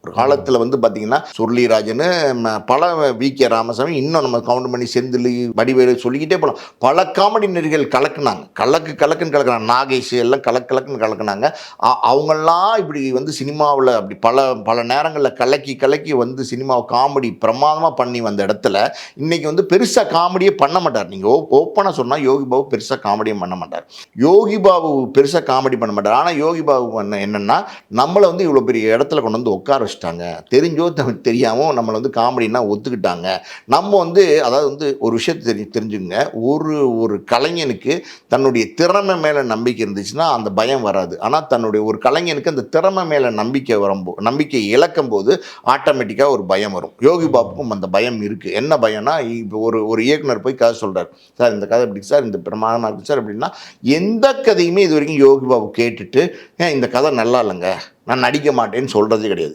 ஒரு காலத்தில் வந்து பார்த்தீங்கன்னா சுருளிராஜன், பல வி.கே. ராமசாமி, இன்னும் நம்ம கவுண்ட் பண்ணி செந்தில், வடிவேலு சொல்லிக்கிட்டே போகலாம். பல காமெடி நடிகர்கள் கலக்குனாங்க. கலக்குன்னு கலக்குனாங்க. நாகேஷ் எல்லாம் கலக்குன்னு கலக்குனாங்க. அவங்கெல்லாம் இப்படி வந்து சினிமாவில் அப்படி பல பல நேரங்களில் கலக்கி வந்து சினிமாவை காமெடி பிரமாதமாக பண்ணி வந்த இடத்துல இன்னைக்கு வந்து பெருசாக காமெடியே பண்ண மாட்டார். நீங்கள் ஓப்பனாக சொன்னால் யோகி பாபு பெருசாக காமெடியும் பண்ண மாட்டார். யோகி பாபு பெருசாக காமெடி பண்ண மாட்டார். ஆனால் யோகி பாபு என்னன்னா நம்மளை வந்து இவ்வளோ பெரிய இடத்துல கொண்டு வந்து உட்கார வச்சுட்டாங்க. தெரிஞ்சோ தெரியாமோ நம்மளை வந்து காமெடினா ஒத்துக்கிட்டாங்க. நம்ம வந்து அதாவது வந்து ஒரு விஷயத்தை தெரிஞ்சுங்க. ஒரு கலைஞனுக்கு தன்னுடைய திறமை மேலே நம்பிக்கை இருந்துச்சுன்னா அந்த பயம் வராது. ஆனால் தன்னுடைய ஒரு கலைஞனுக்கு அந்த திறமை மேலே நம்பிக்கை இழக்கும் போது ஆட்டோமேட்டிக்காக ஒரு பயம் வரும். யோகி பாபுக்கும் அந்த பயம் இருக்குது. என்ன பயம்னா, இப்போ ஒரு இயக்குனர் போய் கதை சொல்கிறார். சார் இந்த கதை எப்படி சார், இந்த பிரமாதமாக இருக்குது சார் அப்படின்னா, எந்த கதையுமே இது வரைக்கும் யோகி பாபு கேட்டுட்டு இந்த கதை நல்லா இல்லைங்க, நான் நடிக்க மாட்டேன்னு சொல்கிறதே கிடையாது.